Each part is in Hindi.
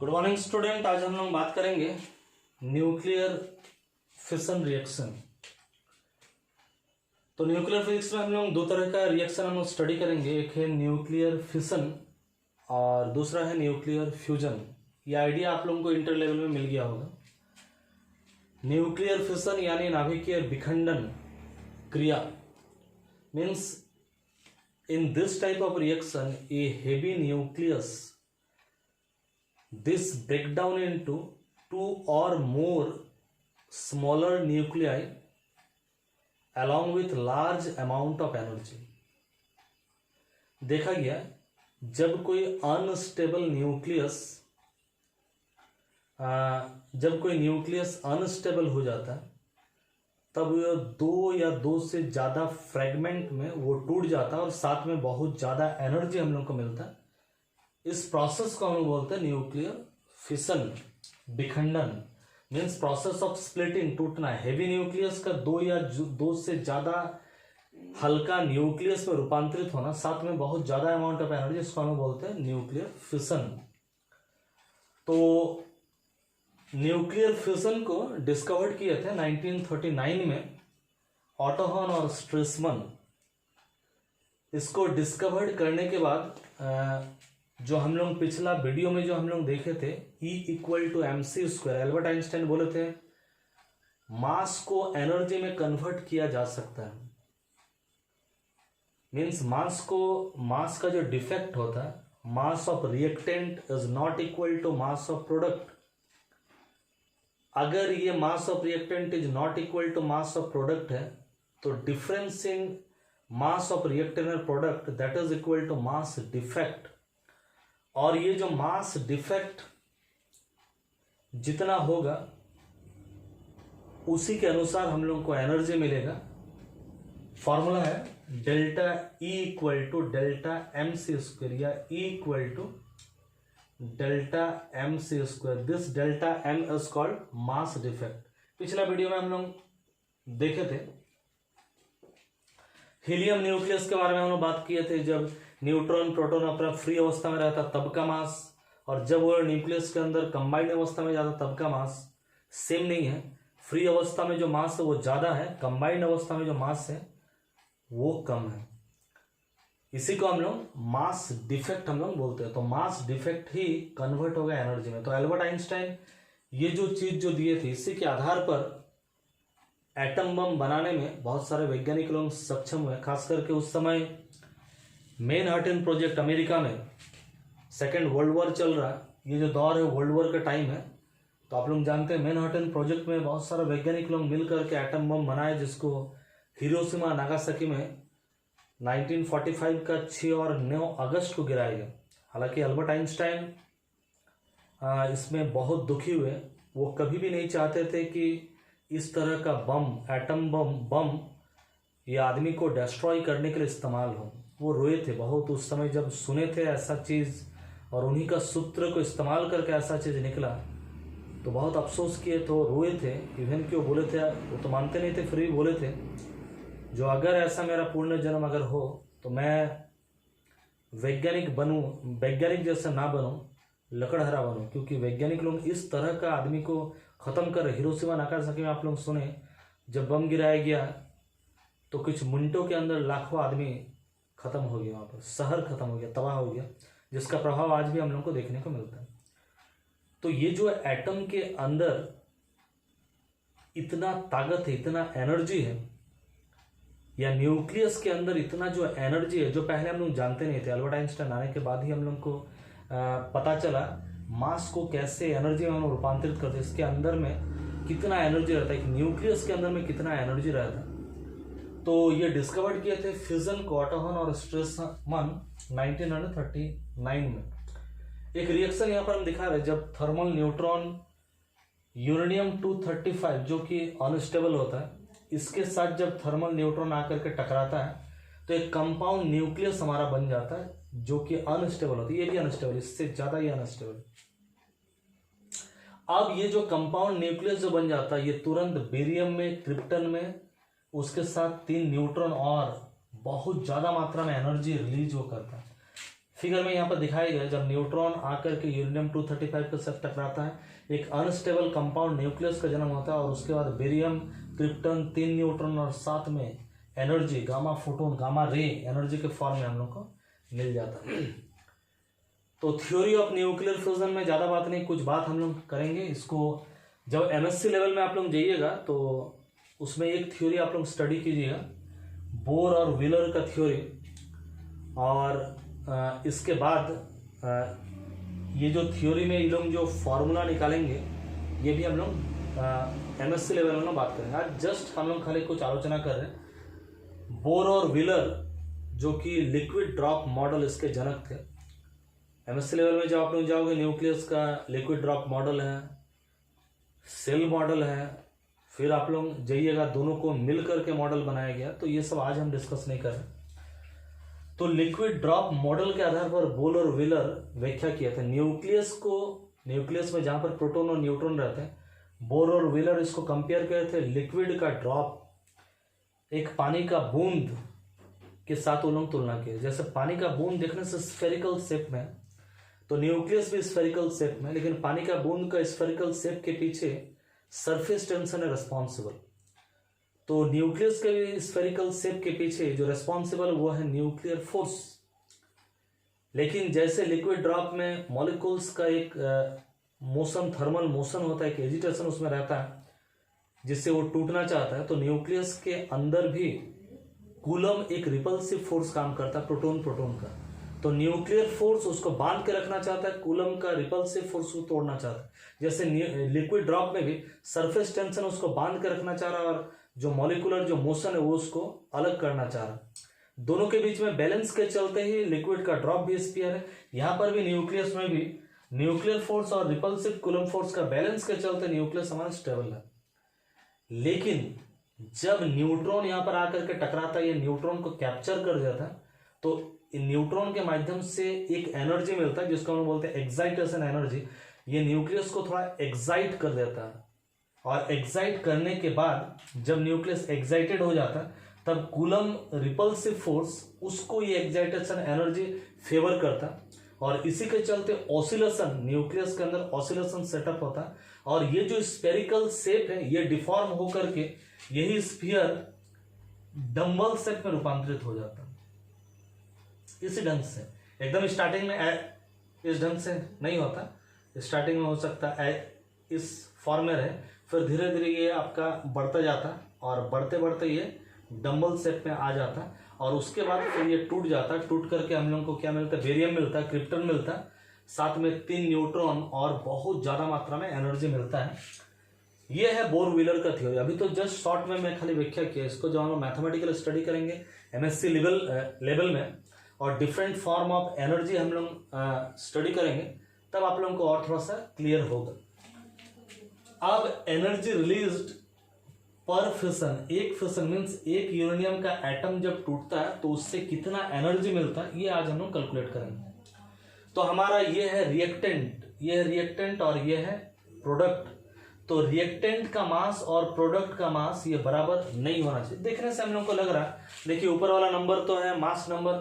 Good morning student. आज हम लोग बात करेंगे न्यूक्लियर फिशन रिएक्शन। तो न्यूक्लियर फिजिक्स में हम लोग दो तरह का रिएक्शन हम लोग स्टडी करेंगे। एक है न्यूक्लियर फिशन और दूसरा है न्यूक्लियर फ्यूजन। ये आइडिया आप लोगों को इंटर लेवल में मिल गया होगा। न्यूक्लियर फिशन यानी नाभिकीय विखंडन क्रिया means in this type of reaction a heavy nucleus this break down into two or more smaller nuclei along with large amount of energy। देखा गया जब कोई अनस्टेबल न्यूक्लियस अनस्टेबल हो जाता है तब दो या दो से ज़्यादा फ्रेगमेंट में वो टूट जाता है और साथ में बहुत ज़्यादा एनर्जी हम लोग को मिलता है। इस प्रोसेस को हम लोग बोलते हैं न्यूक्लियर फिशन विखंडन मीन्स प्रोसेस ऑफ स्प्लिटिंग, टूटना। हैवी न्यूक्लियस का दो या दो से ज़्यादा हल्का न्यूक्लियस में रूपांतरित होना, साथ में बहुत ज़्यादा अमाउंट ऑफ एनर्जी, इसको हम लोग बोलते हैं न्यूक्लियर फिशन। तो न्यूक्लियर फिशन को डिस्कवर्ड किए थे 1939 में ऑटो हॉर्न और स्ट्रेसमन। इसको डिस्कवर्ड करने के बाद जो हम लोग पिछला वीडियो में जो हम लोग देखे थे E=mc², एल्बर्ट आइंस्टाइन बोले थे मास को एनर्जी में कन्वर्ट किया जा सकता है। मीन्स मास का जो डिफेक्ट होता है, mass of reactant is not equal to mass of product. अगर ये mass of reactant is not equal to mass of product है तो difference in mass of reactant और product that is equal to mass defect. और ये जो मास डिफेक्ट जितना होगा उसी के अनुसार हम लोग को एनर्जी मिलेगा। फॉर्मूला है डेल्टा E = डेल्टा mc² या E = delta mc²। This delta m is called mass defect. पिछला वीडियो में हम लोग देखे थे हीलियम न्यूक्लियस के बारे में हम लोग बात किए थे। जब न्यूट्रॉन प्रोटॉन अपना फ्री अवस्था में रहता तब का मास, और जब वो न्यूक्लियस के अंदर कंबाइंड अवस्था में जाता तब का मास सेम नहीं है। फ्री अवस्था में जो मास है वो ज़्यादा है, कंबाइंड अवस्था में जो मास है वो कम है। इसी को हम लोग मास डिफेक्ट हम लोग बोलते हैं। तो मास डिफेक्ट ही कन्वर्ट हो गया एनर्जी में। तो एल्बर्ट आइंस्टाइन ये जो चीज जो दिए थे इसी के आधार पर एटम बम बनाने में बहुत सारे वैज्ञानिक लोग सक्षम हुए। खास करके उस समय मैनहट्टन प्रोजेक्ट, अमेरिका में सेकेंड वर्ल्ड वॉर चल रहा है, ये जो दौर है वर्ल्ड वॉर का टाइम है। तो आप लोग जानते हैं मैनहट्टन प्रोजेक्ट में बहुत सारे वैज्ञानिक लोग मिल करके एटम बम बनाए, जिसको हिरोशिमा नागासाकी में 1945 का 6 और 9 अगस्त को गिराया गया। हालांकि अल्बर्ट आइंस्टाइन इसमें बहुत दुखी हुए। वो कभी भी नहीं चाहते थे कि इस तरह का बम, एटम बम ये आदमी को डिस्ट्रॉय करने के लिए इस्तेमाल हो। वो रोए थे बहुत उस समय जब सुने थे ऐसा चीज़, और उन्हीं का सूत्र को इस्तेमाल करके ऐसा चीज़ निकला तो बहुत अफसोस किए। तो रोए थे, इवन कि वो बोले थे, वो तो मानते नहीं थे, फिर भी बोले थे जो अगर ऐसा मेरा पूर्ण जन्म अगर हो तो मैं वैज्ञानिक बनूं, वैज्ञानिक जैसा ना बनूं, लकड़हारा बनूं। क्योंकि वैज्ञानिक लोग इस तरह का आदमी को ख़त्म कर, हिरोशिमा नागासाकी में आप लोग सुने जब बम गिराया गया तो कुछ मिनटों के अंदर लाखों आदमी ख़त्म हो गया, वहाँ पर शहर ख़त्म हो गया, तबाह हो गया, जिसका प्रभाव आज भी हम लोग को देखने को मिलता है। तो ये जो एटम के अंदर इतना ताकत है, इतना एनर्जी है, या न्यूक्लियस के अंदर इतना जो एनर्जी है जो पहले हम लोग जानते नहीं थे। अल्बर्ट आइंस्टाइन आने के बाद ही हम लोग को पता चला मास को कैसे एनर्जी में हम रूपांतरित करते हैं, इसके अंदर में कितना एनर्जी रहता है, न्यूक्लियस के अंदर में कितना एनर्जी रहता है। तो ये डिस्कवर्ड किए थे फिजन को ऑटो हॉर्न और स्ट्रेसमन 1939 में। एक रिएक्शन यहाँ पर हम दिखा रहे हैं, जब थर्मल न्यूट्रॉन यूरेनियम 235 जो कि अनस्टेबल होता है, इसके साथ जब थर्मल न्यूट्रॉन आकर के टकराता है तो एक कंपाउंड न्यूक्लियस हमारा बन जाता है जो कि अनस्टेबल होता है। ये भी अनस्टेबल, इससे ज़्यादा ये अनस्टेबल। अब ये जो कंपाउंड न्यूक्लियस जो बन जाता है ये तुरंत बेरियम में, क्रिप्टन में उसके साथ 3 न्यूट्रॉन और बहुत ज़्यादा मात्रा में एनर्जी रिलीज वो करता है। फिगर में यहाँ पर दिखाया गया जब न्यूट्रॉन आकर के यूरेनियम 235 के साथ टकराता है, एक अनस्टेबल कंपाउंड न्यूक्लियस का जन्म होता है और उसके बाद बेरियम, क्रिप्टन, 3 न्यूट्रॉन और साथ में energy gamma photon, gamma ray energy के फॉर्म में हम लोग को मिल जाता है। तो थ्योरी ऑफ न्यूक्लियर फ्यूजन में ज़्यादा बात नहीं, कुछ बात हम लोग करेंगे। इसको जब एमएससी लेवल में आप लोग जाइएगा तो उसमें एक थ्योरी आप लोग स्टडी कीजिएगा, बोर और व्हीलर का थ्योरी, और इसके बाद ये जो थ्योरी में ये लोग जो फॉर्मूला निकालेंगे ये भी हम लोग एमएससी लेवल में बात करेंगे। आज जस्ट हम लोग खाली कुछ आलोचना कर रहे हैं। बोर और व्हीलर जो कि लिक्विड ड्रॉप मॉडल इसके जनक थे। एमएससी लेवल में जब आप लोग जाओगे न्यूक्लियस का लिक्विड ड्रॉप मॉडल है, सेल मॉडल है, फिर आप लोग जाइएगा दोनों को मिल करके मॉडल बनाया गया। तो ये सब आज हम डिस्कस नहीं कर रहे। तो लिक्विड ड्रॉप मॉडल के आधार पर बोर और व्हीलर व्याख्या किया था न्यूक्लियस में जहां पर प्रोटॉन और न्यूट्रॉन रहते हैं, बोर और व्हीलर इसको कंपेयर करे थे लिक्विड का ड्रॉप, एक पानी का बूंद के साथ वो लोग तुलना किए। जैसे पानी का बूंद देखने से स्फेरिकल शेप में, तो न्यूक्लियस भी स्फेरिकल शेप में, लेकिन पानी का बूंद का स्फेरिकल शेप के पीछे सरफेस टेंशन है रिस्पॉन्सिबल। तो न्यूक्लियस के स्फेरिकल शेप के पीछे जो रिस्पॉन्सिबल वो है न्यूक्लियर फोर्स। लेकिन जैसे लिक्विड ड्रॉप में मॉलिक्यूल्स का एक मोशन, थर्मल मोशन होता है, एक एजिटेशन उसमें रहता है जिससे वो टूटना चाहता है, तो न्यूक्लियस के अंदर भी कूलम एक रिपल्सिव फोर्स काम करता है प्रोटोन का। तो न्यूक्लियर फोर्स उसको बांध के रखना चाहता है, कूलम का रिपल्सिव फोर्स को तोड़ना चाहता है। जैसे लिक्विड ड्रॉप में भी सरफेस टेंशन उसको बांध के रखना चाह रहा है और जो मॉलिकुलर जो मोशन है वो उसको अलग करना चाह रहा है। दोनों के बीच में बैलेंस के चलते ही लिक्विड का ड्रॉप भी स्फीयर है। यहाँ पर भी न्यूक्लियस में भी न्यूक्लियर फोर्स और रिपल्सिव कूलम फोर्स का बैलेंस के चलते न्यूक्लियस हमारा स्टेबल है। लेकिन जब न्यूट्रॉन यहाँ पर आकर के टकराता है, ये न्यूट्रॉन को कैप्चर कर देता है, तो न्यूट्रॉन के माध्यम से एक एनर्जी मिलता है जिसको हम बोलते हैं एक्साइटेशन एनर्जी। ये न्यूक्लियस को थोड़ा एक्साइट कर देता है और एक्साइट करने के बाद जब न्यूक्लियस एक्साइटेड हो जाता है तब कूलम रिपल्सिव फोर्स उसको ये एक्साइटेशन एनर्जी फेवर करता है और इसी के चलते ऑसिलेशन, न्यूक्लियस के अंदर ऑसिलेशन सेटअप होता है और ये जो स्फेरिकल शेप है ये डिफॉर्म होकर के यही स्फीयर डंबल शेप में रूपांतरित हो जाता है। इसी ढंग से एकदम स्टार्टिंग में इस ढंग से नहीं होता, स्टार्टिंग में हो सकता है इस फॉर्म में रहे, फिर धीरे धीरे ये आपका बढ़ता जाता है और बढ़ते बढ़ते ये डंबल शेप में आ जाता है और उसके बाद फिर ये टूट जाता है। टूट करके हम लोग को क्या मिलता है? बेरियम मिलता है, क्रिप्टन मिलता है, साथ में 3 न्यूट्रॉन और बहुत ज्यादा मात्रा में एनर्जी मिलता है। ये है बोर व्हीलर का थ्योरी। अभी तो जस्ट शॉर्ट में मैं खाली व्याख्या किया। इसको जब हम मैथमेटिकल स्टडी करेंगे एमएससी लेवल में और डिफरेंट फॉर्म ऑफ एनर्जी हम लोग स्टडी करेंगे तब आप लोगों को और थोड़ा सा क्लियर होगा। अब एनर्जी रिलीज्ड पर फिशन, एक फिशन मीन्स एक यूरेनियम का एटम जब टूटता है तो उससे कितना एनर्जी मिलता है ये आज हम लोग कैलकुलेट करेंगे। तो हमारा ये है रिएक्टेंट, ये है रिएक्टेंट और ये है प्रोडक्ट। तो रिएक्टेंट का मास और प्रोडक्ट का मास ये बराबर नहीं होना चाहिए। देखने से हम लोग को लग रहा है, देखिए ऊपर वाला नंबर तो है मास नंबर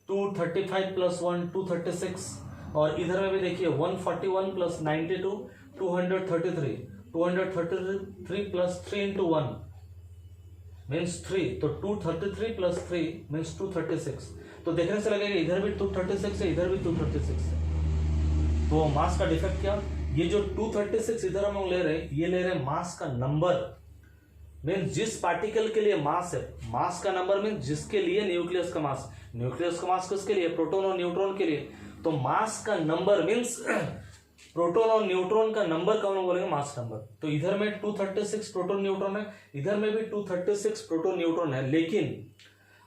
235 + 1 236 और इधर में भी देखिए 141 + 92 233 233 + 3 × 1 मीन्स 3। तो 233 + 3 मीन्स 236। तो देखने से लगेगा इधर भी 236 है, इधर भी 236 है। तो मास का डिफेक्ट क्या? ये जो 236 इधर हम लोग ले रहे हैं, ये ले रहे हैं मास का नंबर, मीन्स जिस पार्टिकल के लिए मास है, मास का नंबर मीन्स जिसके लिए न्यूक्लियस का मास, न्यूक्लियस का मास किसके लिए? प्रोटॉन और न्यूट्रॉन के लिए। तो मास का नंबर मीन्स प्रोटॉन और न्यूट्रॉन का नंबर का हम लोग बोलेंगे मास नंबर। तो इधर में 236 प्रोटॉन न्यूट्रॉन है, इधर में भी 236 प्रोटॉन न्यूट्रॉन है। लेकिन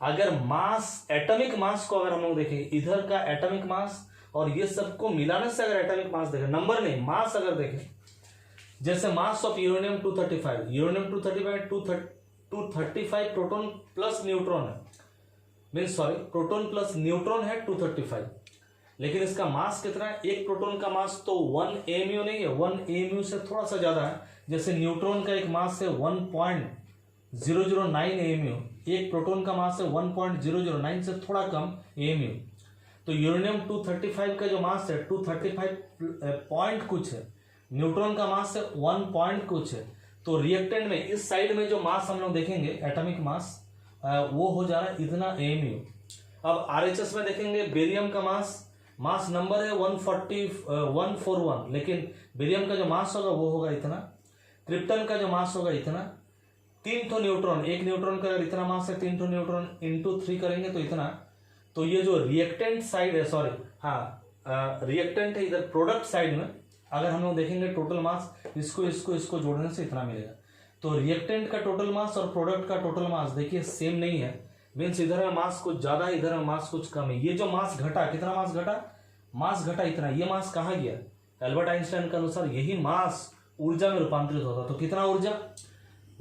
अगर मास, एटॉमिक मास को अगर हम लोग देखें, इधर का एटॉमिक मास और ये सबको मिलाने से अगर एटॉमिक मास देखें, नंबर नहीं मास अगर देखें, जैसे mass of uranium 235, uranium 235 proton plus neutron है, means sorry proton plus neutron है 235, लेकिन इसका मास कितना है? एक प्रोटॉन का मास तो 1 AMU नहीं है, 1 AMU से थोड़ा सा ज्यादा है। जैसे न्यूट्रॉन का एक मास है 1.009 AMU, एक प्रोटॉन का मास है 1.009 से थोड़ा कम AMU। तो यूरेनियम 235 का जो मास है 235 पॉइंट कुछ है, न्यूट्रॉन का मास है 1 पॉइंट कुछ है। तो रिएक्टेंट में इस साइड में जो मास हम लोग देखेंगे एटॉमिक मास वो हो जा रहा है इतना AMU। अब RHS में देखेंगे बेरियम का मास नंबर है 141, लेकिन बेरियम का जो मास होगा वो होगा इतना। क्रिप्टन का जो मास होगा इतना। 3 ठो न्यूट्रॉन, एक न्यूट्रॉन का अगर इतना मास है 3 ठो न्यूट्रॉन इंटू 3 करेंगे तो इतना। तो ये जो रिएक्टेंट साइड है, सॉरी हाँ रिएक्टेंट है इधर प्रोडक्ट साइड में, अगर हम लोग देखेंगे टोटल मास इसको जोड़ने से इतना मिलेगा। तो रिएक्टेंट का टोटल मास और प्रोडक्ट का टोटल मास देखिए सेम नहीं है, मीन्स इधर में मास कुछ ज्यादा है, इधर में मास कुछ कम है। ये जो मास घटा, कितना मास घटा इतना, ये मास कहाँ गया? एल्बर्ट आइंस्टाइन के अनुसार यही मास ऊर्जा में रूपांतरित होता। तो कितना ऊर्जा?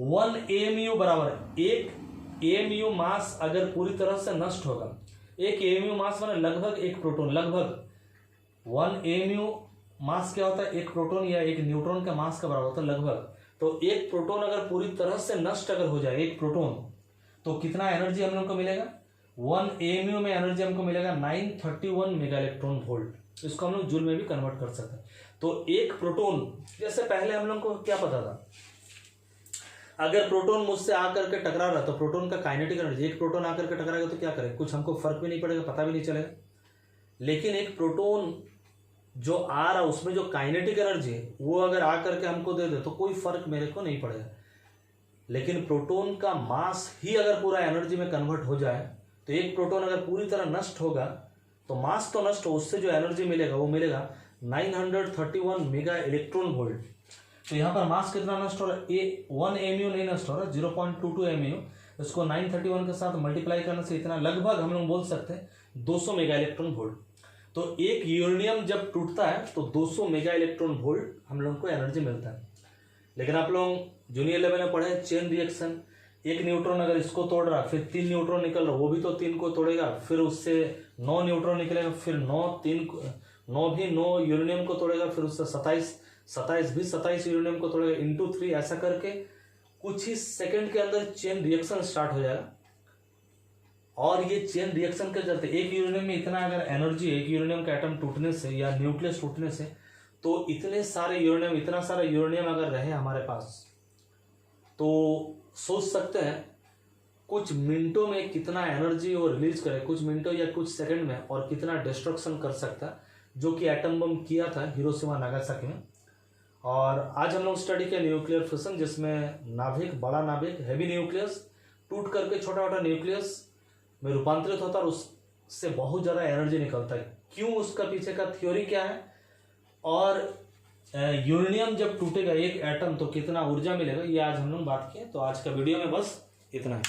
1 AMU बराबर है, एक AMU मास अगर पूरी तरह से नष्ट होगा, एक AMU मास माने लगभग एक प्रोटॉन, लगभग 1 AMU मास क्या होता है? एक प्रोटॉन या एक न्यूट्रॉन का मास का बराबर होता है लगभग। तो एक प्रोटॉन अगर पूरी तरह से नष्ट अगर हो जाए, एक प्रोटॉन, तो कितना एनर्जी हम लोग को मिलेगा? 1 AMU में एनर्जी हमको मिलेगा 931 मेगा इलेक्ट्रॉन वोल्ट। इसको हम लोग जूल में भी कन्वर्ट कर सकते हैं। तो एक प्रोटॉन, जैसे पहले हम लोग को क्या पता था, अगर प्रोटॉन मुझसे आकर के टकरा रहा तो प्रोटॉन का काइनेटिक एनर्जी, एक प्रोटॉन आकर के टकराएगा तो क्या करेगा? कुछ हमको फर्क भी नहीं पड़ेगा, पता भी नहीं चलेगा। लेकिन एक प्रोटॉन जो आ रहा उसमें जो काइनेटिक एनर्जी है वो अगर आकर के हमको दे दे तो कोई फर्क मेरे को नहीं पड़ेगा। लेकिन प्रोटॉन का मास ही अगर पूरा एनर्जी में कन्वर्ट हो जाए, तो एक प्रोटॉन अगर पूरी तरह नष्ट होगा तो मास तो नष्ट हो, उससे जो एनर्जी मिलेगा वो मिलेगा 931 मेगा इलेक्ट्रॉन वोल्ट। तो यहाँ पर मास कितना नष्ट हो रहा है? 1 AMU नहीं नष्ट हो रहा, 0.22 AMU। इसको 931 के साथ मल्टीप्लाई करने से इतना, लगभग हम लोग बोल सकते हैं 200 मेगा इलेक्ट्रॉन वोल्ट। तो एक यूरेनियम जब टूटता है तो 200 मेगा इलेक्ट्रॉन वोल्ट हम लोग को एनर्जी मिलता है। लेकिन आप लोग जूनियर लेवल में पढ़े चेन रिएक्शन, एक न्यूट्रॉन अगर इसको तोड़ रहा, फिर 3 न्यूट्रॉन निकल रहा, वो भी तो 3 को तोड़ेगा, फिर उससे 9 न्यूट्रॉन निकलेगा, फिर 9 भी 9 यूरेनियम को तोड़ेगा, फिर उससे 27 भी 27 यूरेनियम को तोड़ेगा, इंटू 3 ऐसा करके कुछ ही सेकंड के अंदर चेन रिएक्शन स्टार्ट हो जाएगा। और ये चेन रिएक्शन के चलते एक यूरेनियम में इतना अगर एनर्जी, एक यूरेनियम का एटम टूटने से या न्यूक्लियस टूटने से, तो इतने सारे यूरेनियम, इतना सारा यूरेनियम अगर रहे हमारे पास, तो सोच सकते हैं कुछ मिनटों में कितना एनर्जी वो रिलीज करे, कुछ मिनटों या कुछ सेकंड में, और कितना डिस्ट्रक्शन कर सकता है, जो कि एटम बम किया था हिरोशिमा नागासाकी में। और आज हम लोग स्टडी किया न्यूक्लियर फिशन, जिसमें नाभिक, बड़ा नाभिक, हैवी न्यूक्लियस टूट करके छोटा छोटा न्यूक्लियस में रूपांतरित होता है और उससे बहुत ज़्यादा एनर्जी निकलता है। क्यों, उसका पीछे का थ्योरी क्या है, और यूरेनियम जब टूटेगा एक एटम तो कितना ऊर्जा मिलेगा, ये आज हम लोग बात किए। तो आज का वीडियो में बस इतना है।